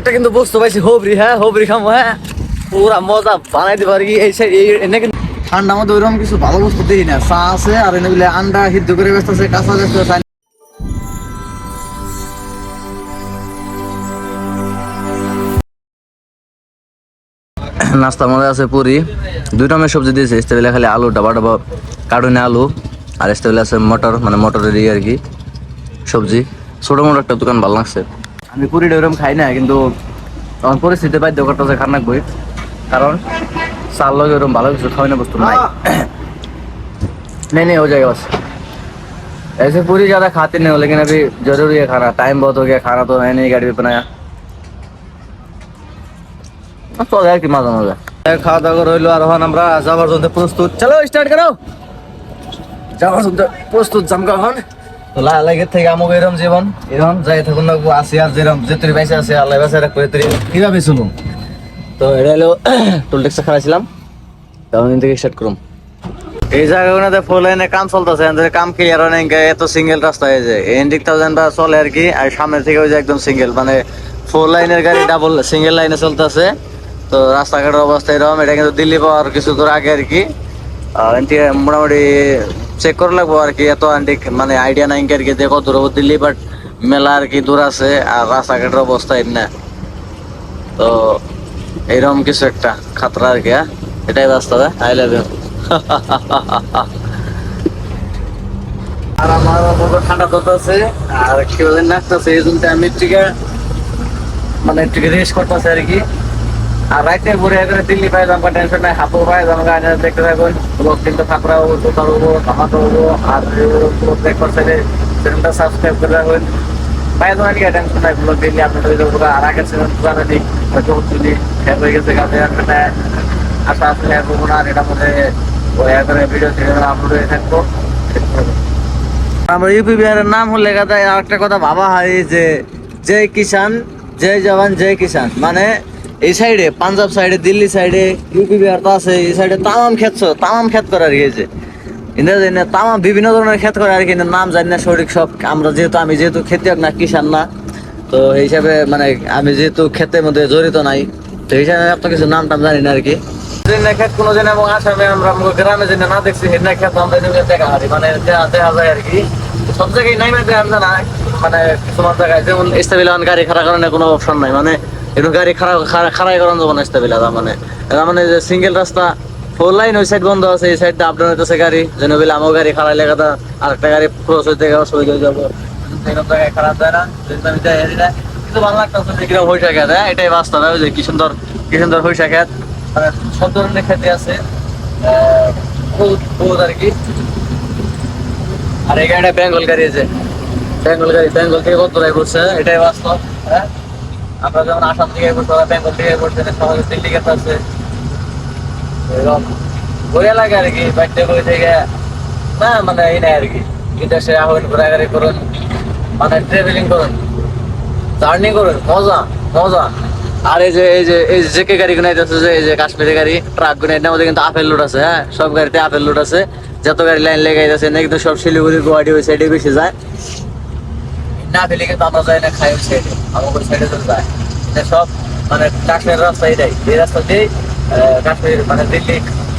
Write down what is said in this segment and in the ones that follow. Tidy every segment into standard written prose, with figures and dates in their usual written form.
একটা কিন্তু বস্তু পাইছি হবরি, হ্যাঁ হবরি খামো, হ্যাঁ পুরা মজা বানাই দিতে পারি। এই সাইড এনে কিন্তু ঠান্ডার মধ্যে ওইরকম কিছু ভালো বস্তু দিই না, চা আছে আর এনে বলে আন্ডা সিদ্ধ করে ব্যস্ত আছে, কাঁচা ব্যস্ত আছে। নাস্তার মধ্যে আছে পুরি, দুই রকমের সবজি দিয়েছে। ইস্তেবেলা খালি আলু ডাবা ডাবা কার্টুনে আলু, আর ইস্তেবেলা আছে মটর, মানে মটরের আর কি সবজি। ছোটো মোটো একটা দোকান ভালো লাগছে। আমি পুরিটা ওরকম খাই না, কিন্তু তখন পরিস্থিতি পাই দোকানটা যে খারাপ বই, কারণ চার লগে ওরকম ভালো কিছু খাওয়াই না বস্তু নাই। नहीं नहीं हो जाएगा बस। ऐसे पूरी ज्यादा खाते नहीं हो, लेकिन अभी जरूरी है खाना, टाइम बहुत हो गया, खाना तो है नहीं, गाड़ी भी बनाया तो है कि मजा मजा। খাওয়া দাওয়া করে হইলো, আর এখন আমরা যাবার জন্য প্রস্তুত। চলো স্টার্ট করো, যাওয়ার জন্য প্রস্তুত জামকা এখন। তো লাগের থেকে আমুক এরম জীবন, এরম যাই থাকুন না আসি, আর যেরম যে তুই বাইসে আছে আল্লাহ বাইসে রাখবে, তুই কিভাবে শুনুন। তো এটা হলো টোল ট্যাক্সে খারাইছিলাম, তখন থেকে স্টার্ট করুন। এই জায়গাগুলোতে ফোর লাইনে কাম চলতেছে, কাম ক্লিয়ার হয় না, এত সিঙ্গেল রাস্তা হয়েছে। এই দিক বা চলে আর কি, আর সামনের থেকে ওই যে একদম সিঙ্গেল, মানে ফোর লাইনের গাড়ি ডাবল সিঙ্গেল লাইনে চলতেছে। তো রাস্তাঘাটের অবস্থা এরকম। এটা কিন্তু দিল্লি পাওয়ার কিছু দূর আগে আর কি, মোটামুটি চেক করে লাগবো আর কি। এত মানে আইডিয়া নাই আর কি দেখো দূর দিল্লি, বাট মেলা আর কি দূর আছে, আর রাস্তাঘাটের অবস্থা এর না। তো এইরকম কিছু একটা খাতরা আর কি। হ্যাঁ এটাই রাস্তা, আই লাভ ইউ। আর আমার ঠান্ডা ধরতেছে, আর কেউ নাচতেছে, এই জন্য আমি মানে রেস্ট করতেছে আর কি। আর রাইতে ঘুরে করে দিল্লি পাই যাবো, টেনশন নাই, হাঁপো পাই যাবো, দেখতে থাকুন। ব্লগ কিন্তু থাকরা হবো, তোতা হবো, কামাতো হবো, আর ব্রেকফাস্ট সাইডে চ্যানেলটা সাবস্ক্রাইব করে রাখবেন। পাই যাবো আর কি, টেনশন নাই। ব্লগ দিল্লি আপনাদের আর আগের চ্যানেল পুরানো দিক হয়তো চুলি হ্যাপ হয়ে গেছে, কাজে আশা আসলে হ্যাপ হবো না। আর এটার মধ্যে করে ভিডিও আপলোড হয়ে থাকবো। আমার ইউপি বিহারের নাম হলে কথা, আর একটা কথা ভাবা হয় যে জয় কিষান জয় জওয়ান জয় কিষান, মানে এই সাইডে পাঞ্জাব সাইডে দিল্লি সাইডে ইউপি বিহার তো আছে, এই সাইডে তামাম ক্ষেত করে আর কি। যে তামাম বিভিন্ন ধরনের ক্ষেত করে আর কি, নাম জানি না সঠিক সব। আমরা যেহেতু আমি যেহেতু খেতিয়ক না, কিষান না, তো এই হিসাবে মানে আমি যেহেতু ক্ষেতের মধ্যে জড়িত নাই, তো এই হিসাবে এত কিছু নাম টাম জানি না আর কি। ক্ষেত কোনো দিন এবং আসামে আমরা গ্রামে যেন না দেখছি, হেনা ক্ষেত আমরা দেখা হারি, মানে দেখা যায় আর কি। সব জায়গায় নাই মানে না, মানে তোমার জায়গায় যেমন স্টেবিল গাড়ি খাড়া করানোর কোনো অপশন নাই, মানে একটু গাড়ি খাড়াই করানো যাবো না স্টেবিল। মানে যে সিঙ্গেল রাস্তা ফোর লাইন ওই সাইড বন্ধ আছে, এই সাইড আপ ডাউন হইতেছে গাড়ি, যেন বলে আমার গাড়ি খাড়াই লেগে আরেকটা গাড়ি ক্রস হইতে গেলে অসুবিধা হয়ে যাবো। এইরকম জায়গায় খারাপ যায় না, আমি যাই হারি না, কিন্তু ভালো লাগতেছে কিরকম হইসা খেত। হ্যাঁ এটাই বাস্তব, যে কি সুন্দর হইসা খেত, মানে সব ধরনের খেতে আছে বহুত আর কি। আর এই গাড়িটা বেঙ্গল গাড়ি আছে, বেঙ্গল থেকে কত দূরে করছে, এটাই বাস্তব। হ্যাঁ আমরা যেমন আসাম থেকে করছে, বেঙ্গল থেকে করছে, সহজে দিল্লি গেছে আছে, এরকম বইয়া লাগে আর কি। বাইকটা বই থেকে না মানে এই নাই আর কি, বিদেশে এখন ঘোরাঘুরি করুন, মানে ট্রাভেলিং করুন, জার্নি করুন, মজা মজা। আর এই যে কে গাড়ি গুনাইতেছে, যে এই যে কাশ্মীরি গাড়ি ট্রাক গুনাই, এটার মধ্যে কিন্তু আপেল লোড আছে। হ্যাঁ সব গাড়িতে আপেল লোড আছে, যত গাড়ি লাইন লেগে যাচ্ছে না, কিন্তু সব শিলিগুড়ি গুয়াহাটি ওই সাইডে বেশি যায় না। ফেলে কিন্তু আমরা যাই না, খাই ওই সাইডে, আমার ওই সাইডে চলে যায়। সব মানে কাশ্মীর রাস্তা এটাই, এই রাস্তা দিয়েই কাশ্মীর মানে দিল্লি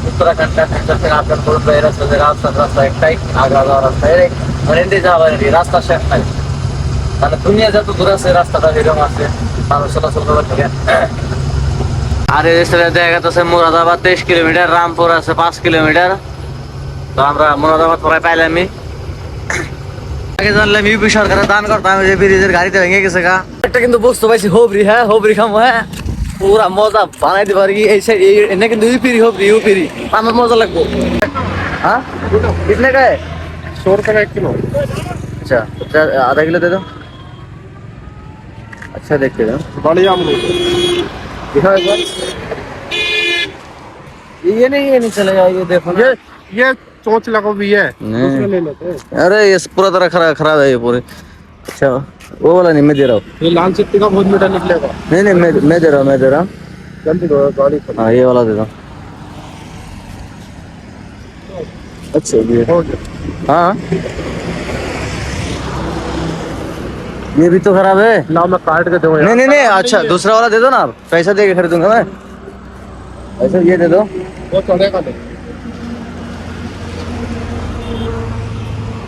উত্তরাখণ্ড কাশ্মীর আফগান করুন, এই রাস্তা যে রাস্তা একটাই, আগ্রা যাওয়ার রাস্তা এটাই, মানে এটাই যাওয়া আর কি, রাস্তা শেষ নাই। মানে দুনিয়া যত দূর আছে রাস্তাটা এরকম আছে, মানুষ চলাচল করার থেকে। আর এই রাস্তাটা দেখা যাচ্ছে মুরাদাবাদ 23 কিলোমিটার, রামপুর আছে 5 কিলোমিটার। তো আমরা মুরাদাবাদ পরে পাইলামই। আগে জানলাম ইউপি সরকারের দান করতাম, যে ব্রিজের গাড়িতে ভেঙে গেছে গা। একটা কিন্তু বস্তু পাইছি হবরি, হ্যাঁ হবরি খামো, হ্যাঁ পুরা মজা বানাই দিতে পারি। এই সাইড এনে কিন্তু ইউপিরি আমার মজা লাগবো। हाँ कितने का है? 100 रुपए का 1 किलो। अच्छा आधा किलो दे दो। अच्छा देखते दो, बढ़िया अमरूद। दिखाओ एक बार। ये नहीं चलेगा, ये देखो ना। ये चोंच लगा भी है, दूसरा ले लेते हैं। अरे ये पूरा तरह खराब है ये पूरे। अच्छा वो वाला नहीं, मैं दे रहा हूँ। ये लाल चिट्टी का बहुत मीठा निकलेगा। नहीं मैं दे रहा हूँ। जल्दी दो गाड़ी। हाँ ये वाला दे दो। अच्छा ये हो गया। हाँ ये भी तो खराब है। ना मैं काट के दूंगा नहीं नहीं नहीं, अच्छा दूसरा वाला दे दो ना, पैसा दे के खरीदूंगा मैं। ऐसा ये दे दो। वो चलेगा नहीं,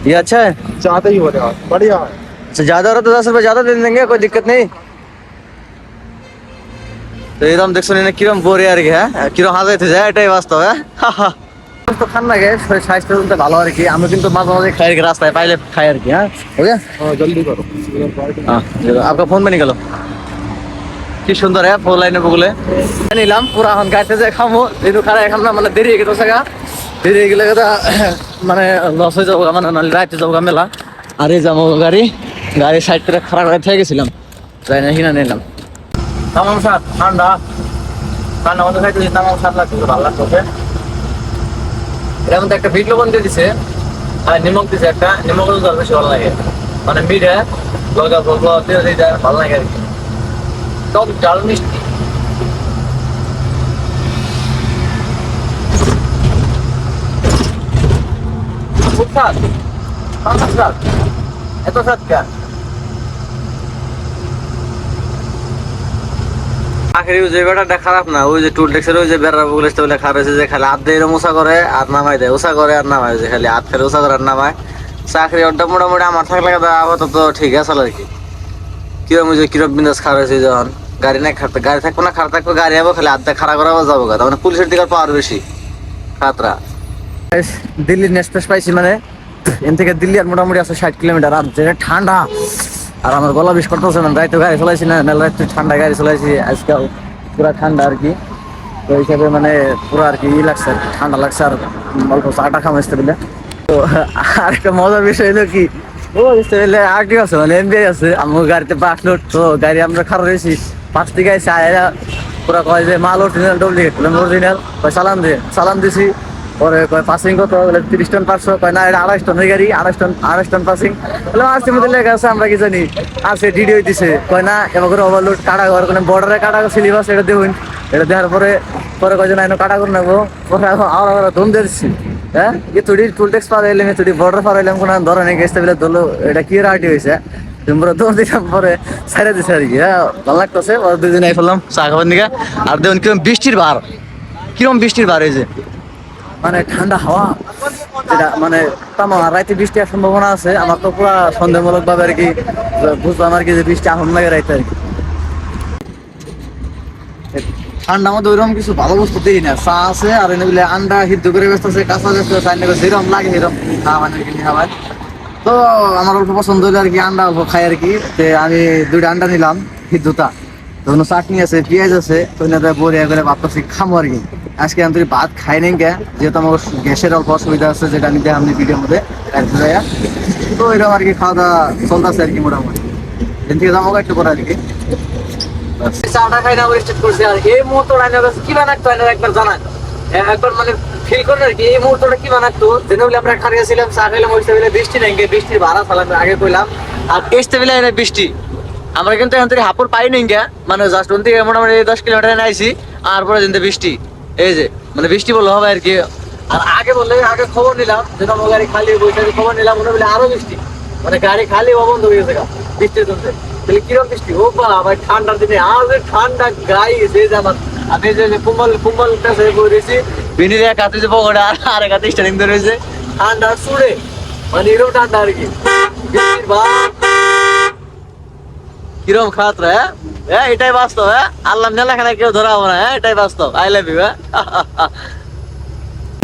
ये अच्छा है। ज्यादा ही हो रहा है, बढ़िया है। अच्छा ज्यादा हो रहा तो 10 रुपए ज्यादा दे देंगे, कोई दिक्कत नहीं। তো এরকম দেখছো না কিরম বরে আর কি, হ্যাঁ কিরম হাজাইতে যায়, এটাই বাস্তব। হ্যাঁ তো খান লাগে, শরীর স্বাস্থ্য কিন্তু ভালো আর কি। আমি কিন্তু মাঝে মাঝে খাই আর কি, রাস্তায় পাইলে খাই আর কি। হ্যাঁ ওকে हाँ जल्दी करो। हाँ आपका फोन में निकलो। কি সুন্দর হ্যাঁ ফোর লাইনে বগুলে নিলাম পুরা। এখন গাড়িতে যে খামো একটু খারাপ এখন না, মানে দেরি হয়ে গেছে গা। দেরি হয়ে গেলে মানে লস হয়ে যাবো, মানে নাহলে রাইতে যাবো মেলা। আর এই যাবো গাড়ি, গাড়ি সাইড করে খারাপ করে থেকে গেছিলাম, যাই না কিনা নিলাম। তামাম স্বাদ, ঠান্ডা ঠান্ডা মধ্যে খাইতে তামাম স্বাদ লাগছে, ভালো লাগছে। এর মধ্যে একটা বিট লবণ দিয়ে দিছে আর নিমক দিছে একটা, নিমক বেশি ভালো লাগে, মানে মিঠে লঙ্কা ফলকা দিয়ে দিয়ে ভালো লাগে আর কি। টক ডাল মিষ্টি খুব স্বাদ, পাঁচা স্বাদ, এত স্বাদ কেন? আখেরি ওই জায়গাটা খারাপ না, ওই যে টুল ট্যাক্সের ওই যে বেড়া বলে খারাপ হয়েছে যে খালি হাত দিয়ে এরকম উষা করে আর নামাই দেয়, উষা করে আর নামায়, যে খালি হাত ফেলে উষা করে আর নামায়। চাকরি ওটা মোটামুটি আমার থাকলে আপাতত ঠিক আছে আর কি। কিরম ওই যে কিরম বিন্দাস খারাপ হয়েছে যখন গাড়ি নাই খারাপ, গাড়ি থাকবো না খারাপ থাকবো, গাড়ি যাবো খালি হাত দিয়ে খাড়া করাবো যাবো গা, মানে পুলিশের দিকে পাওয়ার বেশি খাতরা। দিল্লির নেক্সপ্রেস পাইছি, মানে এন থেকে দিল্লি আর মোটামুটি আছে 60 কিলোমিটার। আর যেটা ঠান্ডা, আর আমার গলা বিষ করতেছে, মানে রাইতে গাড়ি চলাইছি না, মেলা রাত্রে ঠান্ডা গাড়ি চলাইছি, আজকাল পুরা ঠান্ডা আর কি। তো এই হিসাবে মানে পুরো আর কি ই লাগছে, ঠান্ডা লাগছে। আর অল্প চাটা খামাইতে বলে। তো আর একটা মজার বিষয় হলো কি, ও বলে আরটিও আছে, মানে এমবিআই আছে আমার গাড়িতে 5 লোড। তো গাড়ি আমরা খারাপ হয়েছি, 5 দিকে এসে আয়া পুরা কয় যে মাল অরিজিনাল ডুপ্লিকেট, অরিজিনাল কয় সালাম দিছি। পরে কয় পাসিং কত বলে 30 টন 500, কয় না এটা 28 টন, ওই গাড়ি 28 টন পাসিং বলে আসছে মধ্যে লেগে আছে, আমরা কি জানি। আর সে ডিডি হইতেছে, কয় না এবার করে ওভারলোড কাটা ঘর কোনো বর্ডারে কাটা সিলেবাস এটা দেখুন। এটা দেওয়ার পরে পরে কয় যে না এনে কাটা করে নেবো, পরে আমরা দম দিচ্ছি। হ্যাঁ ये थोड़ी टूल टैक्स पार হইলাম, थोड़ी बॉर्डर पार হইলাম, কোনো ধরে নাকি আসতে বলে দলো এটা কি রাটি হয়েছে। তোমরা দৌড় দিলাম, পরে ছেড়ে দিছে আর কি। হ্যাঁ ভালো লাগতেছে, পরে 2 দিন আই ফেললাম চা খাবার দিকে। আর দেখুন কিরম বৃষ্টির ভার, কিরম বৃষ্টির ভার হয়েছে, মানে ঠান্ডা হাওয়া যেটা, মানে তামাম। আর রাইতে বৃষ্টি আর সম্ভাবনা আছে। আমার তো পুরা সন্দেহমূলক ভাবে আর কি বুঝলাম আর কি যে বৃষ্টি আহম লাগে রাইতে আর কি। ঠান্ডার মধ্যে ওইরকম কিছু ভালো বস্তু দিই না, চা আছে আর এনে বলে আন্ডা সিদ্ধ করে ব্যস্ত আছে, কাঁচা ব্যস্ত আছে, যেরকম লাগে সেরকম খাওয়া আর কি খাবার। তো আমার অল্প পছন্দ হলো আর কি, আন্ডা অল্প খাই আর কি। আমি 2টা আন্ডা নিলাম সিদ্ধতা, তো চাটনি আছে, পেঁয়াজ আছে, তো বড়িয়া করে ভাবতেছি খামো আর কি। আজকে আমি ভাত খাই নাই কে, যেহেতু আমার গ্যাসের অল্প অসুবিধা আছে, যেটা আমি দেখলাম ভিডিওর মধ্যে। তো এরকম আর কি খাওয়া দাওয়া চলতেছে আর কি মোটামুটি। এখান থেকে যাবো একটু করে আর কি। চাটা খাই না স্টার্ট করছি। আর এই মুহূর্তটা কি বানাতো একবার জানান, একবার মানে ফিল করেন আর কি এই মুহূর্তটা কি বানাতো। যেন বলে আমরা খাইছিলাম, চা খাইলাম, ওই টেবিলে বৃষ্টি নাই, বৃষ্টির ভাড়া চালাম আগে কইলাম। আর টেস্ট টেবিলে এনে বৃষ্টি, আমরা কিন্তু এখন থেকে হাপুর পাই নাই গা, মানে জাস্ট ওন থেকে মোটামুটি 10 কিলোমিটার আইছি। আর পরে কিন্তু বৃষ্টি, এই যে মানে বৃষ্টি বললে হবে আর কি। আর আগে বললে আগে খবর নিলাম, যেন আমার গাড়ি খালি বসে খবর নিলাম, মনে বলে আরো বৃষ্টি, মানে গাড়ি খালি বন্ধ হয়ে গেছে গা বৃষ্টির জন্য। তাহলে কিরকম বৃষ্টি, ও বাবা ঠান্ডার দিনে আর ঠান্ডা গায়ে যে আমার। আমি যে কুম্বলটা সে বলেছি বিনির এক হাতে যে পকোড়া আর এক হাতে স্টারিং ধরে রয়েছে, ঠান্ডা চুড়ে, মানে এরকম ঠান্ডা আর কি। কিরম খাতরা, হ্যাঁ এটাই বাস্তব। হ্যাঁ আল্লাহ মেলাখানা কেউ ধরাবো না, হ্যাঁ এটাই বাস্তব। I love you. হ্যাঁ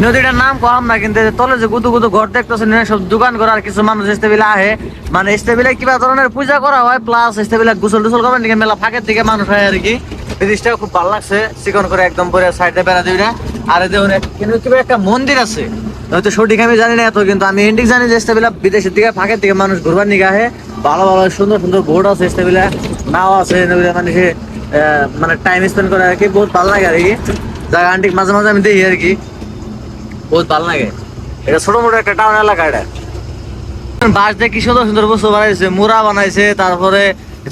নদীটার নাম কম না, কিন্তু তলে যে গুদু গুদু ঘর দেখতেছেন সব দোকান করার কিছু মানুষ স্টেবিলে আহে, মানে স্টেবিলে কিবা ধরনের পূজা করা হয়, প্লাস স্টেবিলে গোসল টোসল করবেন দিকে মেলা ফাঁকের দিকে মানুষ হয় আর কি। জিনিসটা খুব ভালো লাগছে, চিকন করে একদম পরে সাইডে বেড়া দিবি না। আর দেখুন কিন্তু কিবা একটা মন্দির আছে, হয়তো সঠিক আমি জানি না এত, কিন্তু আমি এন্ডিক জানি যে স্টেবিলে বিদেশের দিকে ফাঁকের দিকে মানুষ ঘুরবার নিকে আহে। ভালো ভালো সুন্দর সুন্দর বোর্ড আছে স্টেবিলে, নাও আছে, মানে সে মানে টাইম স্পেন্ড করে আর কি, বহুত ভালো লাগে আর কি। জায়গা আন্টিক মাঝে মাঝে আমি দেখি আর কি, বহুত ভালো লাগে। এটা ছোট মোটো একটা টাউন এলাকা। এটা বাঁশ দিয়ে কি সুন্দর সুন্দর বস্তু বানাইছে, মুড়া বানাইছে, তারপরে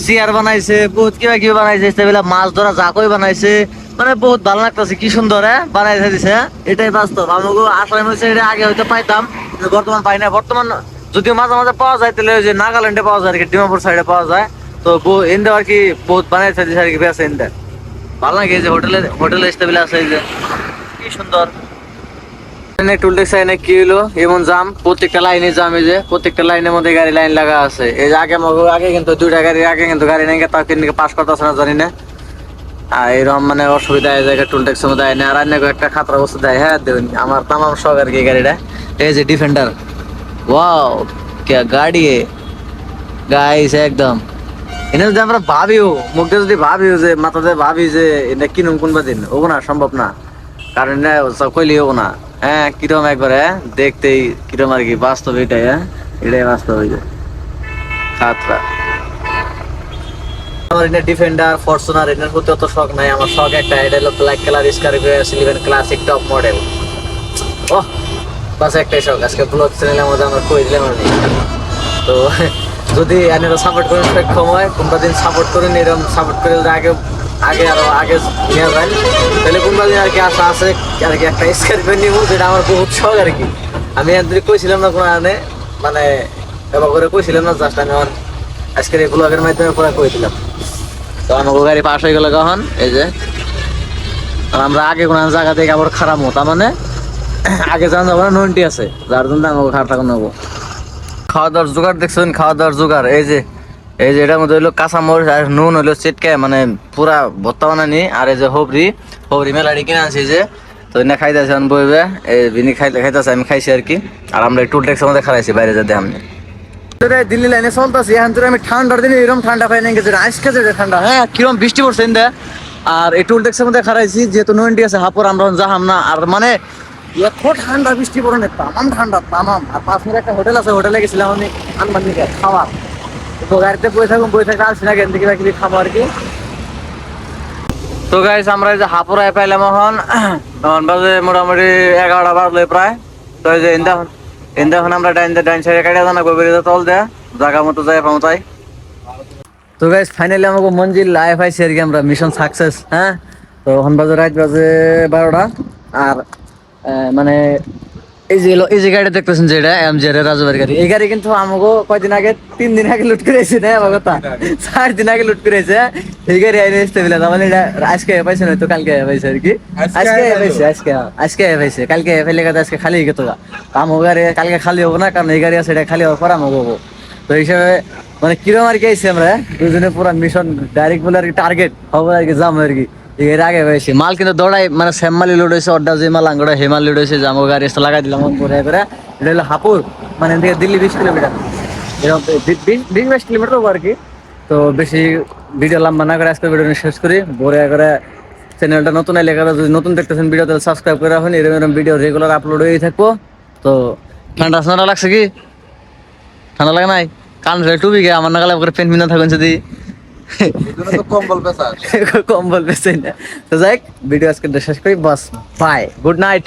চেয়ার বানাইছে, বহুত কিবা কিবা বানাইছে, মাছ ধরা জাকই বানাইছে, মানে বহুত ভালো লাগতেছে, কি সুন্দর বানাইছে দিছে। এটাই বাস্তব। আমাকে আসলে এটা আগে হয়তো পাইতাম, বর্তমান পাই না। বর্তমান যদিও মাঝে মাঝে পাওয়া যায় তাহলে ওই যে নাগাল্যান্ডে পাওয়া যায় আর কি, ডিমাপুর সাইডে পাওয়া যায়। তো ইন্দা আর কি বহুত বানাইছে আর কি বেছে ইন্দা ভালো লাগে। এই যে হোটেলে স্টেবিল আছে, এই যে কি সুন্দর টুলটেক্স লাইনে কি হলো এমন জাম, প্রত্যেকটা লাইনে জাম। এই যে প্রত্যেকটা লাইনের মধ্যে গাড়ি লাইন লাগা আছে। এই যে আগে কিন্তু দুইটা গাড়ি আগে কিন্তু গাড়ি নেই, তাও কিন্তু পাস করতেছে না জানি না। আর এরকম মানে অসুবিধা এই জায়গায় টুলটেক্সের মধ্যে দেয় না। আর অন্য একটা খাতরা বস্তু দেয়, হ্যাঁ দেবেন আমার তামাম শখ আর কি গাড়িটা। এই যে ডিফেন্ডার, ওয়াও क्या गाड़ी है गाइस एकदम। এনে যদি আমরা ভাবিও মুখে যদি ভাবিও যে মাথাতে ভাবি যে এটা কিনুম কোনবা দিন হবো না, সম্ভব না। কারণ এটা কইলি হবো না। হ্যাঁ কিরম একবার, হ্যাঁ দেখতেই কিরম আর কি বাস্তব এটাই। হ্যাঁ এটাই বাস্তব হয়ে যায় খাতরা। আমার এটা ডিফেন্ডার ফরচুনার এটার প্রতি অত শখ নাই। আমার শখ একটা, এটা হলো black colour Scorpio S11 classic top model. ওহ বাস একটাই শখ, আজকে ব্লগ চ্যানেলের মধ্যে আমরা কই দিলাম আমি। তো যদি আপনারা সাপোর্ট করেন সক্ষম হয়, কোনটা দিন সাপোর্ট করেন, এরকম সাপোর্ট করে যদি আগে আগে আরো আগে নিয়ে যায় তাহলে কোনটা দিন আর কি আশা আছে আর কি একটা স্করপিও নিব, যেটা আমার বহুত শখ আর কি। আমি এতদিন কইছিলাম না কোনো আনে মানে এবার করে কইছিলাম না, জাস্ট আমি আজকের এই ব্লগের মাধ্যমে পুরো কই দিলাম। তো আমাকে গাড়ি পাস হয়ে গেল কখন, এই যে আর আমরা আগে কোনো জায়গা থেকে আবার খারাপ তার মানে আগে জানা যাবো না, নন্টি আছে যার জন্য আমাকে খারাপ থাকুন নেবো। খাওয়া দাওয়ার জোগাড় দেখছেন, খাওয়া দাওয়ার জোগাড় এই যে এটার মধ্যে হইলো কাঁচা মরিচ আর নুন হইলো চিটকে মানে পুরা ভর্তা বানানি। আর এই যে হবরি মেলাডি কিনে আনছি যে, তো এনে খাইতেছে বইবে এই বিনি খাইতেছে, আমি খাইছি আর কি। আর আমরা টুল ট্যাক্সের মধ্যে খাইছি বাইরে যাতে আমি দিল্লি লাইনে চলতেছি। এখন তোর আমি ঠান্ডার দিনে এরকম ঠান্ডা পাই না গেছে, আজকে যে ঠান্ডা, হ্যাঁ কিরম বৃষ্টি পড়ছে ইন্দা। আর এই টুল ট্যাক্সের মধ্যে খারাইছি যেহেতু নন্টি আছে হাপুর, আমরা যাহাম না। আর মানে এত ঠান্ডা বৃষ্টি পড়ে না, তামাম ঠান্ডা তামাম। আর 5 মিনিট একটা হোটেল আছে, হোটেলে গেছিলাম আমি আনবার দিকে খাওয়া। তো গাড়িতে বই থাকতে আসছি না, কেন কিবা কিবি খাবো আর কি। তো গাইস আমরা এই যে হাপুরায় পাইলাম এখন বাজে মোটামুটি 11টা বাজলে প্রায়। তো এই যে এখন আমরা ডাইন সাইডে কাটিয়ে জানা গোবরিতে তল দেয়া জায়গা মতো যাই পামতাই। তো গাইস ফাইনালি আমাকে মঞ্জিল লাইভ আইছি আর কি, আমরা মিশন সাকসেস। হ্যাঁ তো এখন রাত বাজে 12টা। আর মানে এই যে গাড়ি দেখতেছেন যেটা MG-এর রাজুবার গাড়ি, এই গাড়ি কিন্তু আমাকে কয়দিন আগে 3 দিন আগে লুট করেছে না আমার কথা, 4 দিন আগে লুট করেছে। এই গাড়ি আইনে আসতে বলে মানে এটা আজকে পাইছে না, তো কালকে পাইছে আর কি। আজকে পাইছে কালকে ফেলে গেছে, আজকে খালি গেতো আমার গাড়ি কালকে খালি হবো না, কারণ এই গাড়ি আছে এটা খালি হওয়ার পর আমাকে হবো। তো হিসাবে মানে কিরম আর কি আইছি আমরা দুজনে পুরা মিশন ডাইরেক্ট বলে আর কি টার্গেট হবো আর কি, যাম আর কি। এর আগে হয়েছে মাল কিন্তু দৌড়াই মানে সেম মালি লোড হয়েছে, অর্ডার যে মাল আঙ্গড়া হে মাল লোড হয়েছে, যে আমার গাড়ি এসে লাগাই দিলাম করে করে। এটা হলো হাপুর মানে এদিকে দিল্লি 20 কিলোমিটার, এরকম 20-22 কিলোমিটার হবো আর কি। তো বেশি ভিডিও লম্বা না করে আজকে ভিডিও শেষ করি। বড় করে চ্যানেলটা নতুন এলে যদি নতুন দেখতেছেন ভিডিও তাহলে সাবস্ক্রাইব করে রাখুন, এরকম ভিডিও রেগুলার আপলোড হয়ে থাকবো। তো ঠান্ডা লাগছে কি, ঠান্ডা লাগে নাই? কান টুবি গে আমার নাগালে করে পেন মিনা থাকুন যদি কম্বল পেছাই না। তো যাই ভিডিও আজকে শেষ করি, বাস বাই, গুড নাইট।